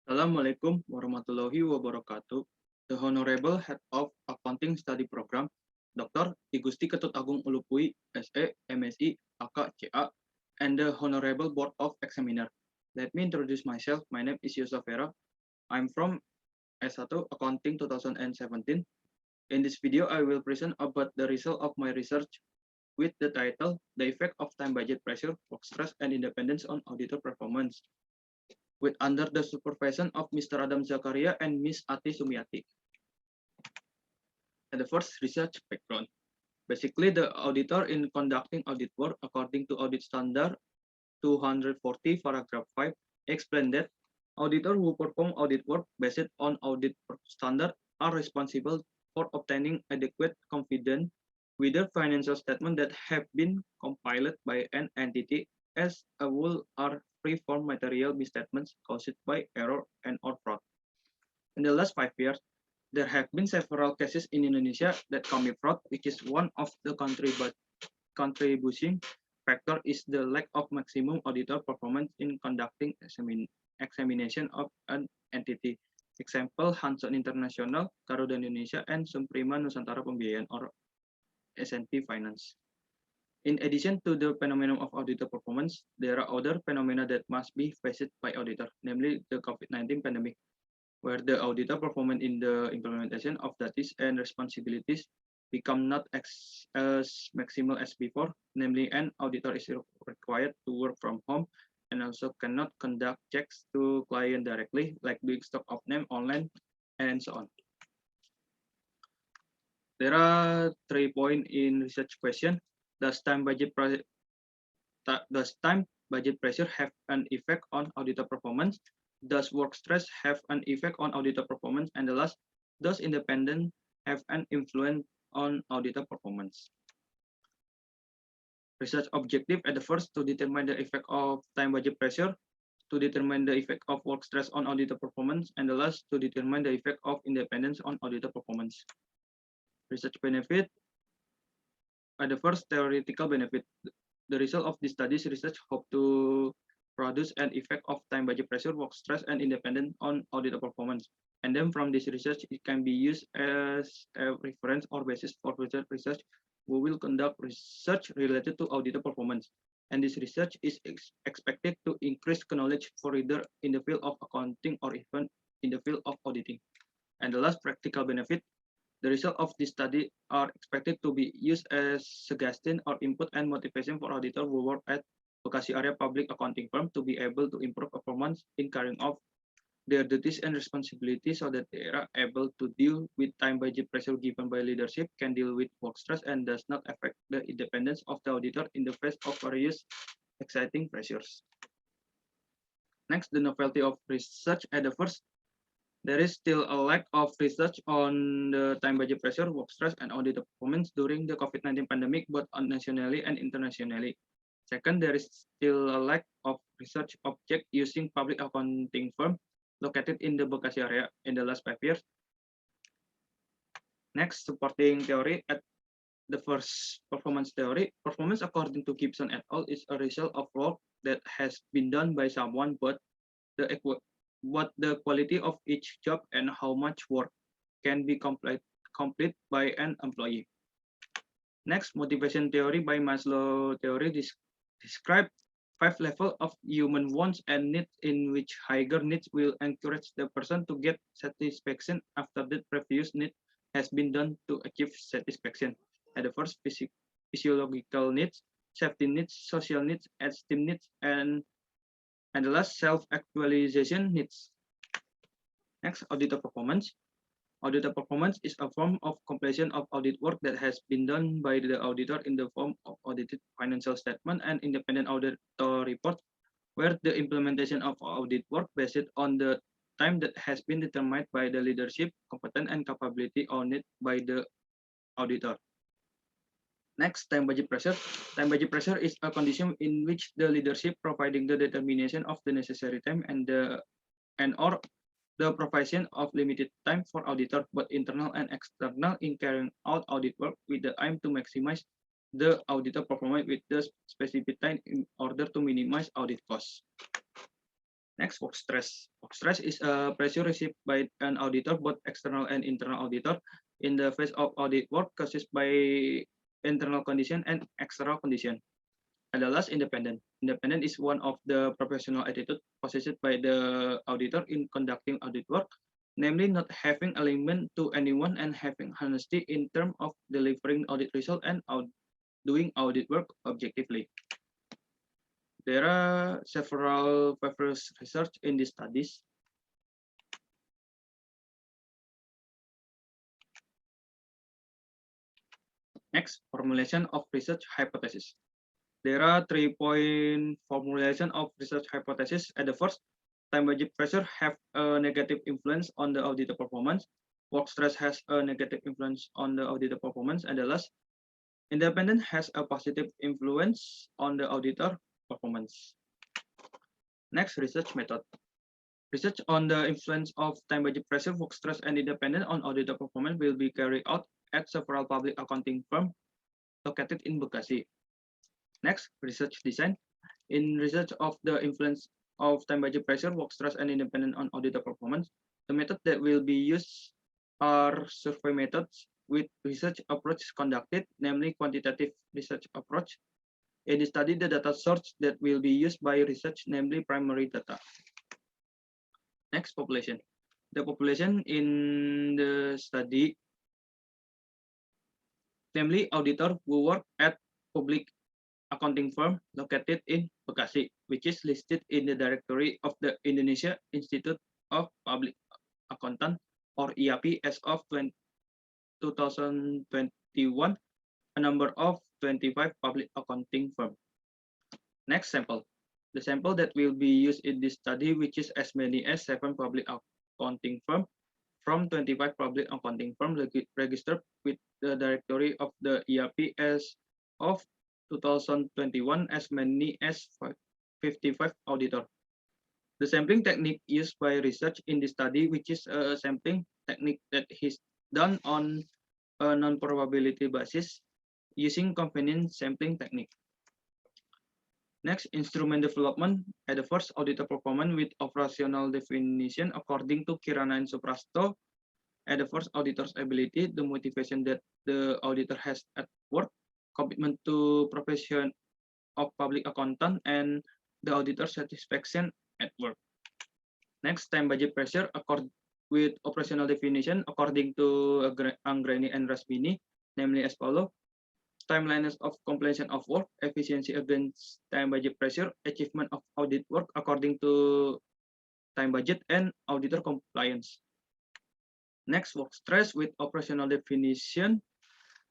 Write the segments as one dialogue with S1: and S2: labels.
S1: Assalamualaikum warahmatullahi wabarakatuh. The Honorable Head of Accounting Study Program, Dr. I Gusti Ketut Agung Ulupui, SE, MSI, AK, CA, and the Honorable Board of Examiner. Let me introduce myself. My name is Yusuf Vera. I'm from S1 Accounting 2017. In this video, I will present about the result of my research with the title, The Effect of Time Budget Pressure, Work Stress, and Independence on Auditor Performance, with under the supervision of Mr. Adam Zakaria and Ms. Ati Sumiati. And the first research background. Basically, the auditor in conducting audit work according to Audit Standard 240, paragraph 5, explained that auditor who perform audit work based on audit standard are responsible for obtaining adequate confidence with the financial statement that have been compiled by an entity as a whole are free from material misstatements caused by error and or fraud. In the last 5 years, there have been several cases in Indonesia that commit fraud, which is one of the contributing factor is the lack of maximum auditor performance in conducting examination of an entity. Example, Hanson International, Garuda Indonesia, and Sumprima Nusantara Pembiayaan or S&P Finance. In addition to the phenomenon of auditor performance, there are other phenomena that must be faced by auditor, namely the COVID-19 pandemic, where the auditor performance in the implementation of duties and responsibilities become not as maximal as before, namely an auditor is required to work from home and also cannot conduct checks to client directly, like doing stock of name online and so on. There are 3 points in research question. Does time budget pressure have an effect on auditor performance? Does work stress have an effect on auditor performance? And the last, does independence have an influence on auditor performance? Research objective at the first to determine the effect of time budget pressure, to determine the effect of work stress on auditor performance, and the last to determine the effect of independence on auditor performance. Research benefit. At the first, theoretical benefit. The result of this study's research hope to produce an effect of time budget pressure, work stress, and independence on auditor performance. And then from this research, it can be used as a reference or basis for future research. We will conduct research related to auditor performance. And this research is expected to increase knowledge for reader in the field of accounting or even in the field of auditing. And the last, practical benefit. The results of this study are expected to be used as suggestion or input and motivation for auditor who work at Bekasi area public accounting firm to be able to improve performance in carrying out their duties and responsibilities so that they are able to deal with time budget pressure given by leadership, can deal with work stress, and does not affect the independence of the auditor in the face of various exciting pressures. Next, the novelty of research. At the first, there is still a lack of research on the time budget pressure, work stress, and auditor performance during the COVID-19 pandemic, both nationally and internationally. Second, there is still a lack of research object using public accounting firm located in the Bekasi area in the last 5 years. Next, supporting theory. At the first, performance theory. Performance according to Gibson et al. Is a result of work that has been done by someone, but the quality of each job and how much work can be complete by an employee. Next, motivation theory by Maslow theory describe 5 levels of human wants and needs in which higher needs will encourage the person to get satisfaction after the previous need has been done to achieve satisfaction. At the first, physiological needs, safety needs, social needs, esteem needs, and the last, self-actualization needs. Next, auditor performance. Auditor performance is a form of completion of audit work that has been done by the auditor in the form of audited financial statement and independent auditor report, where the implementation of audit work based on the time that has been determined by the leadership, competence, and capability on it by the auditor. Next, time budget pressure. Time budget pressure is a condition in which the leadership providing the determination of the necessary time and or the provision of limited time for auditor, both internal and external, in carrying out audit work with the aim to maximize the auditor performance with the specific time in order to minimize audit costs. Next, work stress. Work stress is a pressure received by an auditor, both external and internal auditor, in the face of audit work caused by internal condition and external condition. And the last, independent. Independent is one of the professional attitude possessed by the auditor in conducting audit work, namely not having alignment to anyone and having honesty in terms of delivering audit result and doing audit work objectively. There are several papers research in these studies. Next, formulation of research hypothesis. There are 3-point formulation of research hypothesis. At the first, time budget pressure have a negative influence on the auditor performance. Work stress has a negative influence on the auditor performance. And the last, independent has a positive influence on the auditor performance. Next, research method. Research on the influence of time budget pressure, work stress, and independent on auditor performance will be carried out at several public accounting firms located in Bekasi. Next, research design. In research of the influence of time budget pressure, work stress, and independent on auditor performance, the method that will be used are survey methods with research approach conducted, namely quantitative research approach. In the study, the data source that will be used by research, namely primary data. Next, population. The population in the study, namely auditor who work at public accounting firm located in Bekasi, which is listed in the directory of the Indonesia Institute of Public Accountant, or IAPI, as of 2021, a number of 25 public accounting firms. Next, sample. The sample that will be used in this study, which is as many as 7 public accounting firms from 25 public accounting firms registered with the directory of the IAPI as of 2021, as many as 55 auditor. The sampling technique used by research in this study, which is a sampling technique that is done on a non-probability basis using convenience sampling technique. Next, instrument development. At the first, auditor performance with operational definition according to Kirana and Suprasto. At the first, auditor's ability, the motivation that the auditor has at work, commitment to profession of public accountant, and the auditor's satisfaction at work. Next, time budget pressure with operational definition according to Anggreni and Rasbini, namely as follows: timeliness of completion of work, efficiency against time budget pressure, achievement of audit work according to time budget, and auditor compliance. Next, work stress with operational definition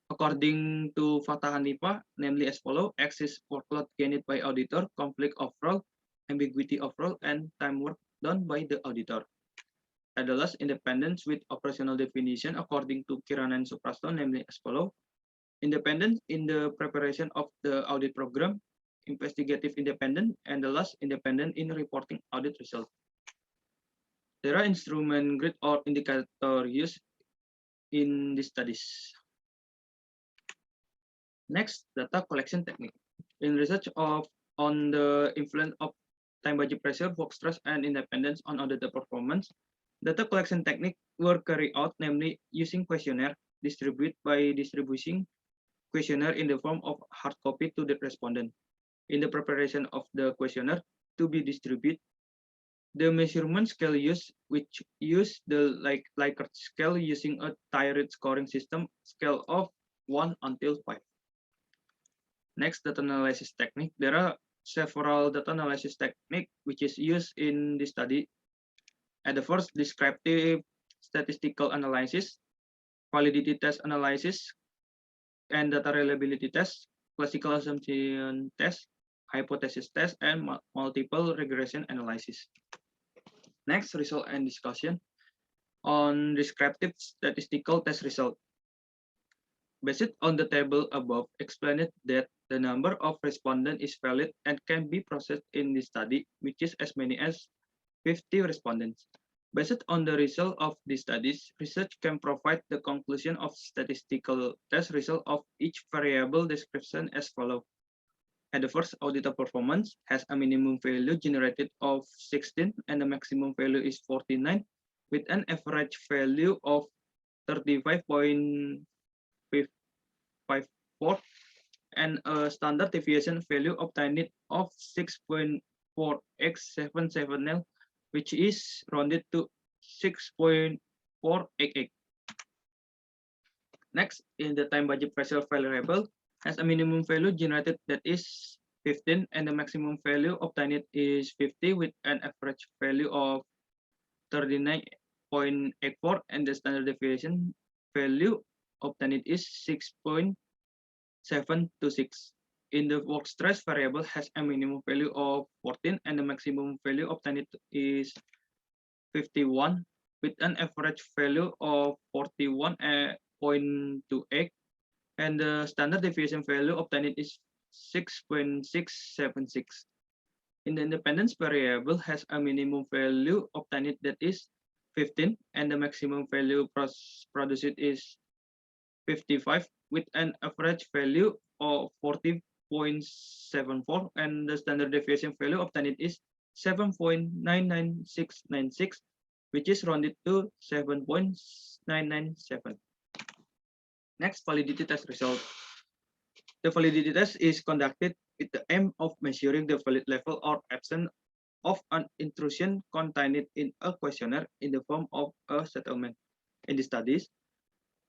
S1: according to Fatah Hanifa, namely as follows: excess workload gained by auditor, conflict of role, ambiguity of role, and time work done by the auditor. And the last, independence with operational definition according to Kirana and Suprasto, namely as follows: independence in the preparation of the audit program, investigative independent, and the last, independent in reporting audit results. There are instrument grid or indicator used in these studies. Next, data collection technique. In research on the influence of time budget pressure, work stress, and independence on auditor performance, data collection technique were carried out, namely using questionnaire distributed by distributing questionnaire in the form of hard copy to the respondent. In the preparation of the questionnaire to be distributed, the measurement scale used, which use the Likert scale using a tiered scoring system, scale of 1 until 5. Next, data analysis technique. There are several data analysis technique which is used in this study. At the first, descriptive statistical analysis, validity test analysis, and data reliability test, classical assumption test, hypothesis test, and multiple regression analysis. Next, result and discussion on descriptive statistical test result. Based on the table above, explained that the number of respondents is valid and can be processed in this study, which is as many as 50 respondents. Based on the result of these studies, research can provide the conclusion of statistical test result of each variable description as follows. And the first auditor performance has a minimum value generated of 16 and the maximum value is 49 with an average value of 35.54 and a standard deviation value obtained of 6.4x77L, which is rounded to 6.488. Next, in the time budget pressure variable has a minimum value generated that is 15 and the maximum value obtained is 50 with an average value of 39.84 and the standard deviation value obtained is 6.726. In the work stress variable has a minimum value of 14 and the maximum value obtained is 51 with an average value of 41.28 and the standard deviation value obtained is 6.676. In the independence variable has a minimum value obtained that is 15 and the maximum value produced is 55 with an average value of 40.74 and the standard deviation value obtained is 7.99696, which is rounded to 7.997. Next, validity test result. The validity test is conducted with the aim of measuring the valid level or absence of an intrusion contained in a questionnaire in the form of a settlement. In the studies,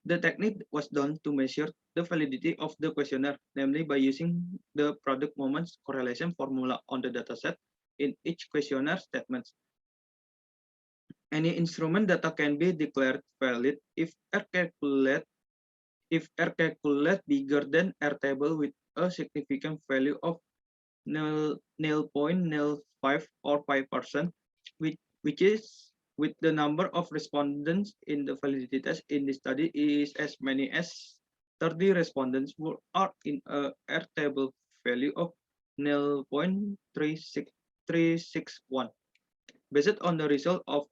S1: the technique was done to measure the validity of the questionnaire, namely by using the product moments correlation formula on the dataset in each questionnaire statement. Any instrument data can be declared valid if R calculate bigger than R table with a significant value of 0.05 or 5%, which is with the number of respondents in the validity test in the study is as many as 30 respondents who are in a R table value of 0.361. Based on the result of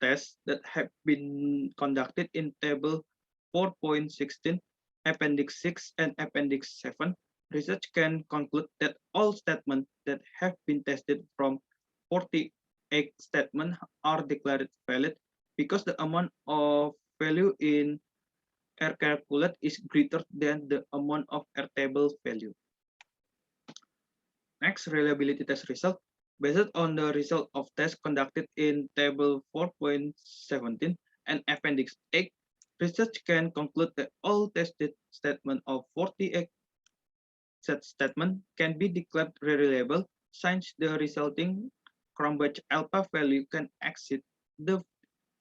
S1: tests that have been conducted in table 4.16, Appendix 6, and Appendix 7, research can conclude that all statements that have been tested from 48 statements are declared valid because the amount of value in R calculate is greater than the amount of R table value. Next, reliability test result. Based on the result of tests conducted in table 4.17 and Appendix 8, research can conclude that all tested statements of 48 statements can be declared reliable since the resulting Cronbach alpha value can exceed the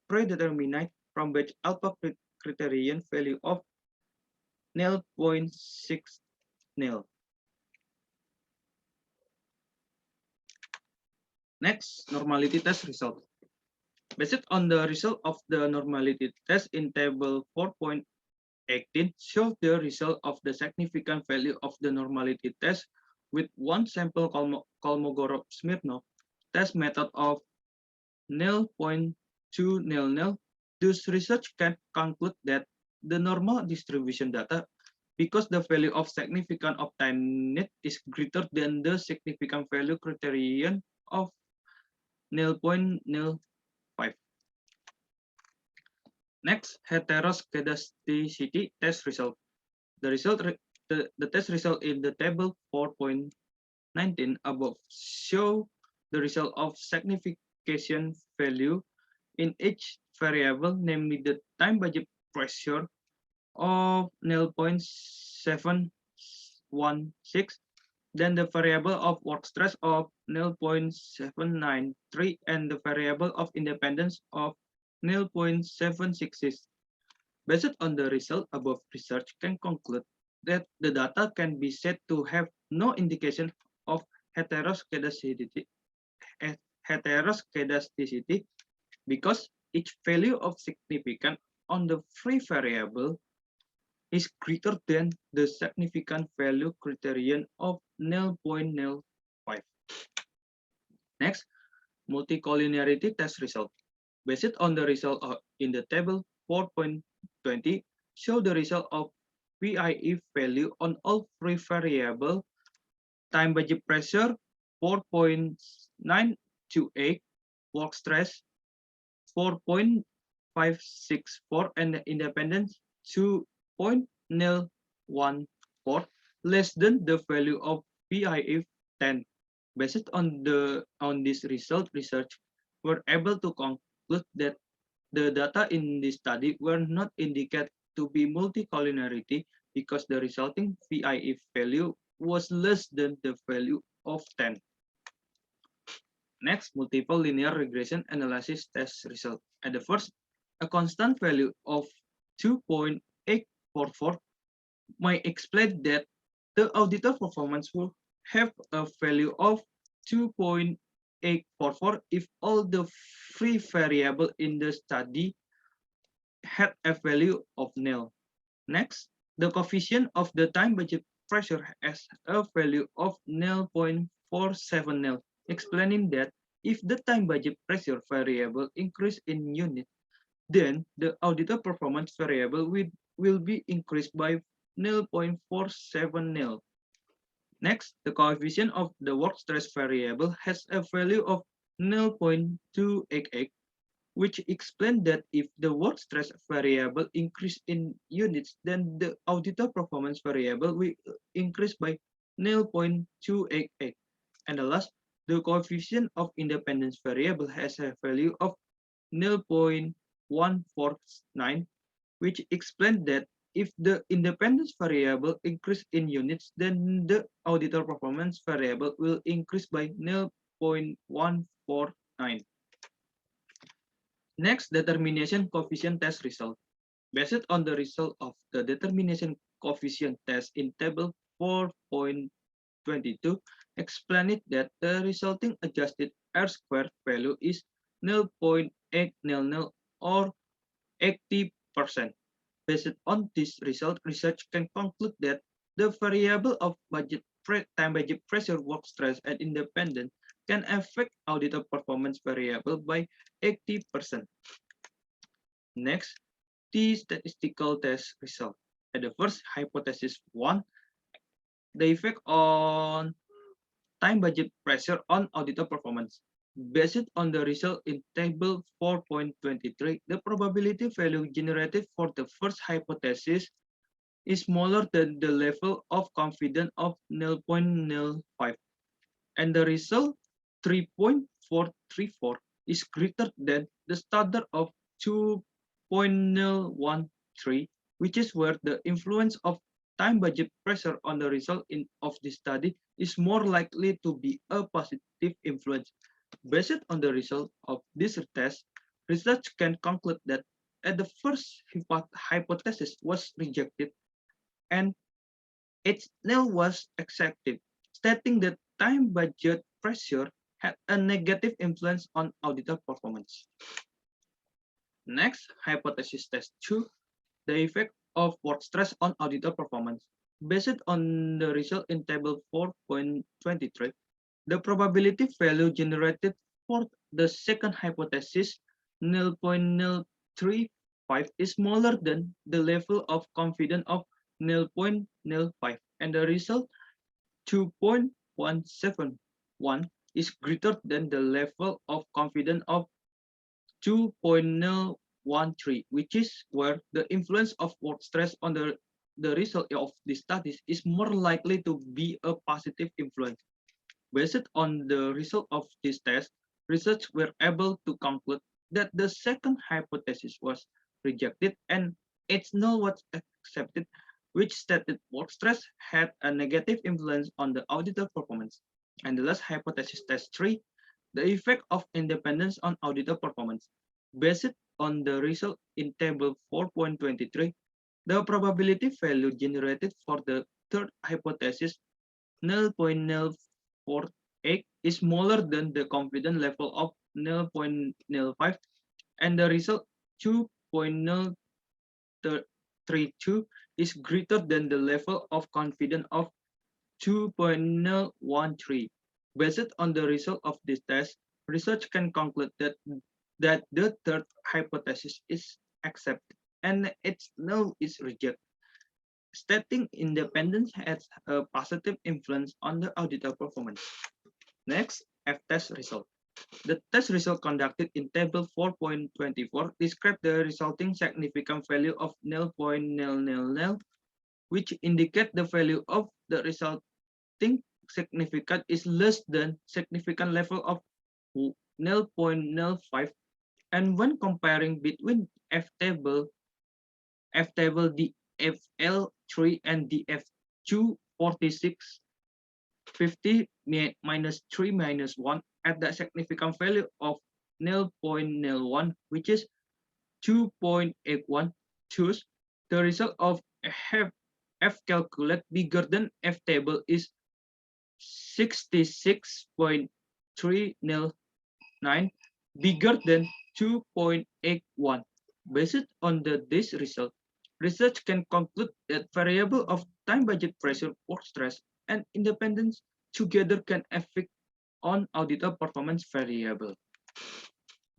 S1: predetermined Cronbach alpha criterion value of 0.60. Next, normality test result. Based on the result of the normality test in table 4.18 shows the result of the significant value of the normality test with one sample Kolmogorov-Smirnov test method of 0.200. Thus, research can conclude that the normal distribution data, because the value of significant obtained is greater than the significant value criterion of 0.05. Next, heteroscedasticity test result. The test result in the table 4.19 above show the result of signification value in each variable, namely the time budget pressure of 0.716, then the variable of work stress of 0.793, and the variable of independence of 0.766. Based on the result above, research can conclude that the data can be said to have no indication of heteroscedasticity because each value of significant on the free variable is greater than the significant value criterion of 0.05. Next, multicollinearity test result. Based on the result in the table 4.20, show the result of VIE value on all free variable time budget pressure 4.928, work stress 4.564, and the independence 2.014, less than the value of PIF 10. Based on this result, research were able to conclude that the data in this study were not indicated to be multicollinearity because the resulting PIF value was less than the value of 10. Next, multiple linear regression analysis test result. At the first, a constant value of 2.844 might explain that the auditor performance will have a value of 2.844 if all the free variable in the study had a value of nil. Next, the coefficient of the time budget pressure has a value of 0.470, explaining that if the time budget pressure variable increase in unit, then the auditor performance variable will be increased by 0.470. Next, the coefficient of the work stress variable has a value of 0.288, which explains that if the work stress variable increase in units, then the auditor performance variable will increase by 0.288. And the last, the coefficient of independence variable has a value of 0.149, which explains that if the independence variable increase in units, then the auditor performance variable will increase by 0.149. Next, determination coefficient test result. Based on the result of the determination coefficient test in table 4.22, explain it that the resulting adjusted R-squared value is 0.800 or 80%. Based on this result, research can conclude that the variable of time budget pressure, work stress, and independence can affect auditor performance variable by 80%. Next, the statistical test result. At the first, hypothesis 1, the effect on time budget pressure on auditor performance. Based on the result in table 4.23, the probability value generated for the first hypothesis is smaller than the level of confidence of 0.05, and the result 3.434 is greater than the standard of 2.013, which is where the influence of time budget pressure on the result of the study is more likely to be a positive influence. Based on the result of this test, research can conclude that at the first hypothesis was rejected and its nil was accepted, stating that time budget pressure had a negative influence on auditor performance. Next, hypothesis test 2, the effect of work stress on auditor performance. Based on the result in table 4.23, the probability value generated for the second hypothesis 0.035 is smaller than the level of confidence of 0.05, and the result 2.171 is greater than the level of confidence of 2.013, which is where the influence of work stress on the result of the studies is more likely to be a positive influence. Based on the result of this test, research were able to conclude that the second hypothesis was rejected and its null was accepted, which stated work stress had a negative influence on the auditor performance. And the last hypothesis test 3, the effect of independence on auditor performance. Based on the result in table 4.23, the probability value generated for the third hypothesis 0.048 is smaller than the confidence level of 0.05, and the result 2.032 is greater than the level of confidence of 2.013. Based on the result of this test, research can conclude that the third hypothesis is accepted and its null is rejected. stating independence has a positive influence on the auditor performance. Next, F-test result. The test result conducted in table 4.24 describe the resulting significant value of 0.000, which indicate the value of the resulting significant is less than significant level of 0.05. And when comparing between F-table DFL3 and DF2 46 50 minus 3 minus 1 at the significant value of 0.01, which is 2.81, choose the result of F calculate bigger than F table is 66.309, bigger than 2.81. Based on this result, research can conclude that variable of time budget pressure, work stress, and independence together can affect on auditor performance variable.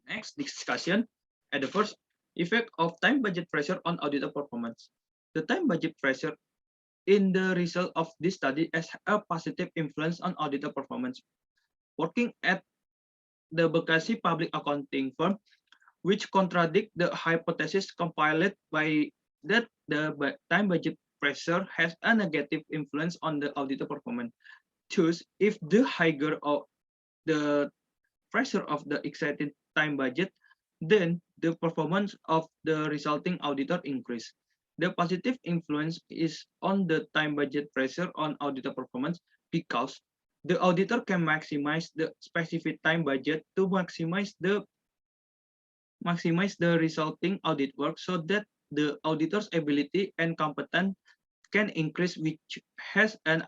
S1: Next discussion at the first, effect of time budget pressure on auditor performance. The time budget pressure in the result of this study has a positive influence on auditor performance. Working at the Bekasi public accounting firm, which contradict the hypothesis compiled by that the time budget pressure has a negative influence on the auditor performance. Choose if the higher of the pressure of the excited time budget, then the performance of the resulting auditor increase. The positive influence is on the time budget pressure on auditor performance because the auditor can maximize the specific time budget to maximize the resulting audit work so that the auditor's ability and competence can increase, which has an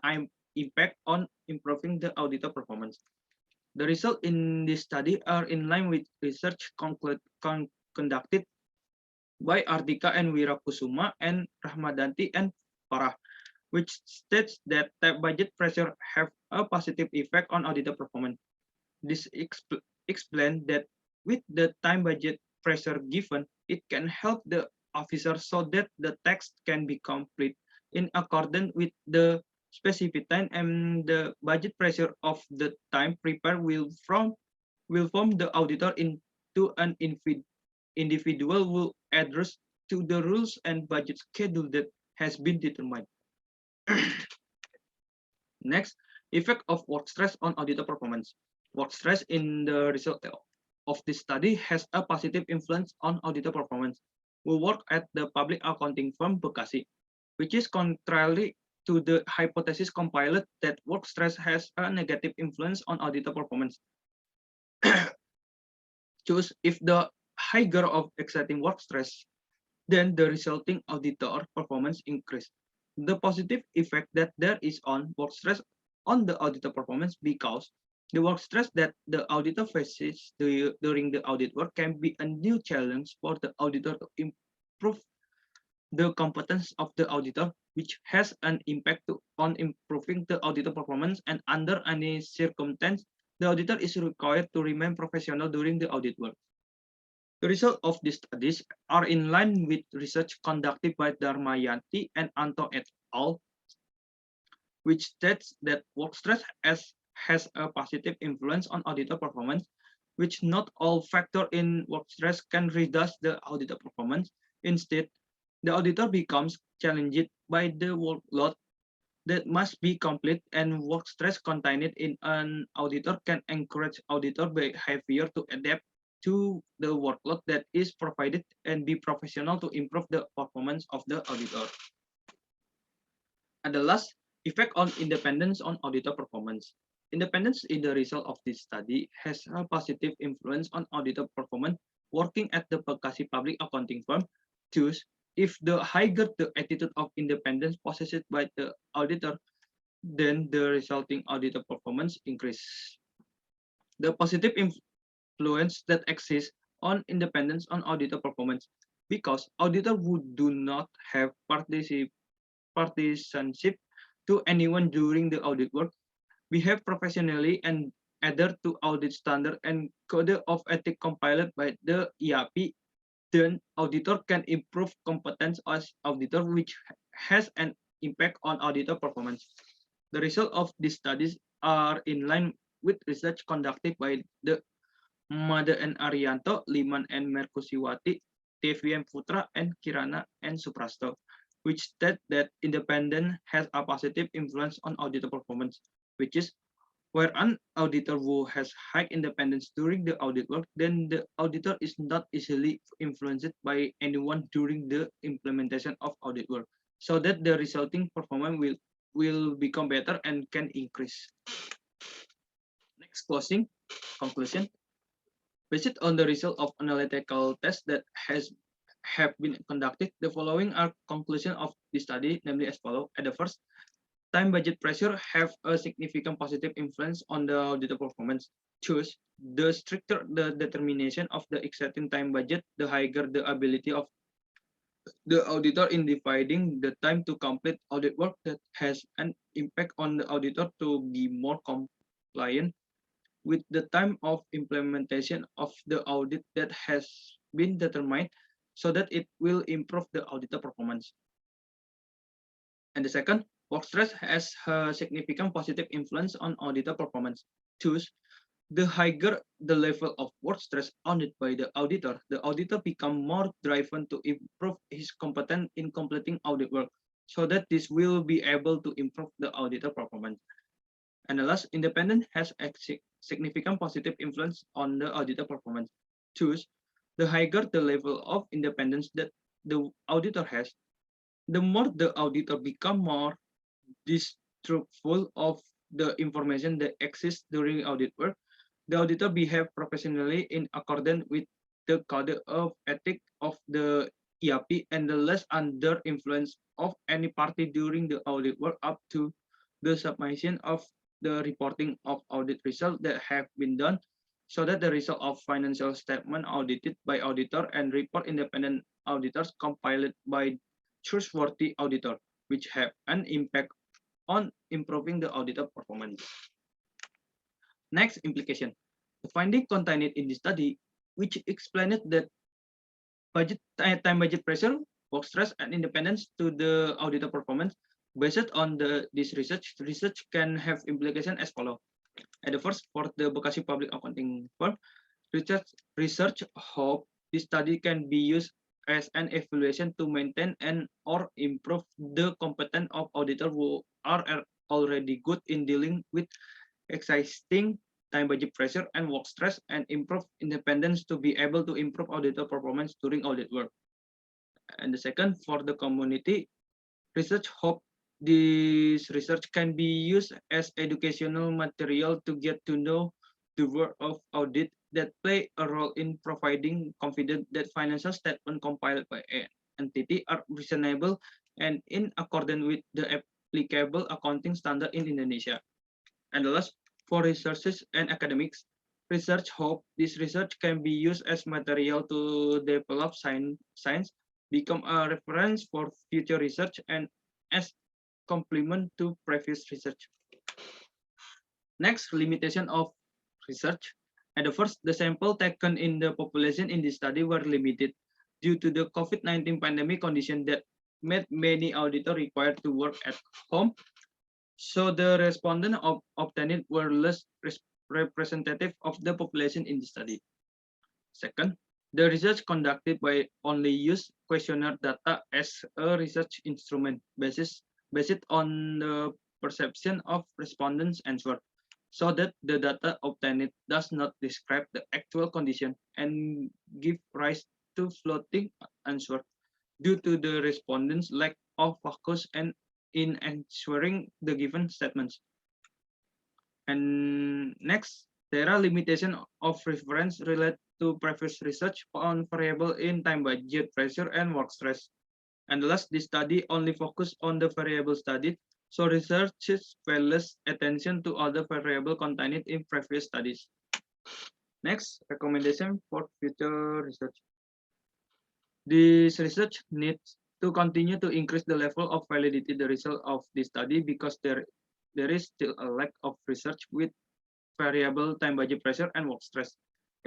S1: impact on improving the auditor performance. The results in this study are in line with research conducted by Ardika and Wirakusuma and Rahmadanti and Farah, which states that budget pressure have a positive effect on auditor performance. This explains that with the time budget pressure given, it can help the officer so that the text can be complete in accordance with the specific time, and the budget pressure of the time prepared will form the auditor into an individual will address to the rules and budget schedule that has been determined. Next, effect of work stress on auditor performance. Work stress in the result of this study has a positive influence on auditor performance. We work at the public accounting firm Bekasi, which is contrary to the hypothesis compiled that work stress has a negative influence on auditor performance. Choose if the higher of exciting work stress, then the resulting auditor performance increase. The positive effect that there is on work stress on the auditor performance because the work stress that the auditor faces during the audit work can be a new challenge for the auditor to improve the competence of the auditor, which has an impact on improving the auditor performance, and under any circumstance, the auditor is required to remain professional during the audit work. The results of these studies are in line with research conducted by Dharmayanti and Anto et al., which states that work stress has a positive influence on auditor performance, which not all factors in work stress can reduce the auditor performance. Instead, the auditor becomes challenged by the workload that must be complete, and work stress contained in an auditor can encourage auditor behavior to adapt to the workload that is provided and be professional to improve the performance of the auditor. And the last, effect on independence on auditor performance. Independence in the result of this study has a positive influence on auditor performance working at the Bekasi public accounting firm. Choose if the higher the attitude of independence possessed by the auditor, then the resulting auditor performance increase. The positive influence that exists on independence on auditor performance because auditor who do not have partisanship to anyone during the audit work, behave professionally and adhere to audit standard and code of ethics compiled by the EAP, then auditor can improve competence as auditor, which has an impact on auditor performance. The results of these studies are in line with research conducted by the Mada and Arianto, Liman and Merkusiwati, TVM Putra, and Kirana and Suprasto, which state that independence has a positive influence on auditor performance, which is where an auditor who has high independence during the audit work, then the auditor is not easily influenced by anyone during the implementation of audit work, so that the resulting performance will become better and can increase. Next, conclusion. Based on the result of analytical tests that have been conducted, the following are conclusion of the study, namely as follows. At the first, time budget pressure have a significant positive influence on the auditor performance. Choose the stricter the determination of the exacting time budget, the higher the ability of the auditor in dividing the time to complete audit work that has an impact on the auditor to be more compliant with the time of implementation of the audit that has been determined so that it will improve the auditor performance. And the second, work stress has a significant positive influence on auditor performance. Choose the higher the level of work stress owned by the auditor become more driven to improve his competence in completing audit work, so that this will be able to improve the auditor performance. And the last, independence has a significant positive influence on the auditor performance. Choose the higher the level of independence that the auditor has, the more the auditor become more distrustful of the information that exists during audit work. The auditor behave professionally in accordance with the code of ethics of the EAP and the less under influence of any party during the audit work up to the submission of the reporting of audit results that have been done, so that the result of financial statement audited by auditor and report independent auditors compiled by trustworthy auditor, which have an impact on improving the auditor performance. Next, implication. The finding contained in the study, which explained that time budget pressure, work stress, and independence to the auditor performance. Based on this research can have implication as follows. At the first, for the Bekasi Public Accounting Firm, research hope this study can be used as an evaluation to maintain and or improve the competence of auditors who are already good in dealing with existing time budget pressure and work stress, and improve independence to be able to improve auditor performance during audit work. And the second, for the community, research hope this research can be used as educational material to get to know the work of audit that play a role in providing confidence that financial statements compiled by an entity are reasonable and in accordance with the applicable accounting standard in Indonesia. And the last, for researchers and academics, research hope this research can be used as material to develop science, become a reference for future research, and as complement to previous research. Next, limitation of research. At the first, the sample taken in the population in this study were limited due to the COVID-19 pandemic condition that made many auditors required to work at home. So the respondents obtained were less representative of the population in the study. Second, the research conducted by only use questionnaire data as a research instrument based on the perception of respondents' answer, so that the data obtained does not describe the actual condition and give rise to floating answer due to the respondents' lack of focus and in answering the given statements. And next, there are limitations of reference related to previous research on variable in time budget pressure and work stress. And the last, this study only focused on the variable studied, so researchers pay less attention to other variables contained in previous studies. Next, recommendation for future research. This research needs to continue to increase the level of validity the result of this study, because there is still a lack of research with variable time budget pressure and work stress.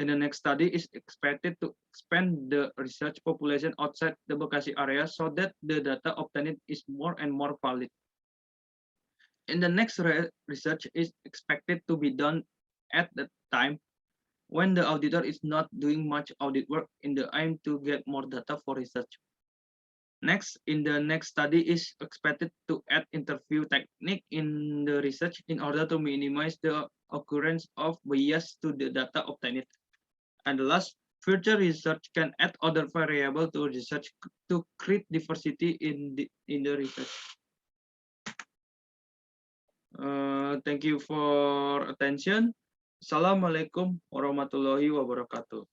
S1: in the next study is expected to expand the research population outside the Bekasi area so that the data obtained is more and more valid. In the next research is expected to be done at the time when the auditor is not doing much audit work in the aim to get more data for research. Next, in the next study is expected to add interview technique in the research in order to minimize the occurrence of bias to the data obtained. And the last, future research can add other variable to research to create diversity in the research. Thank you for attention. Assalamualaikum warahmatullahi wabarakatuh.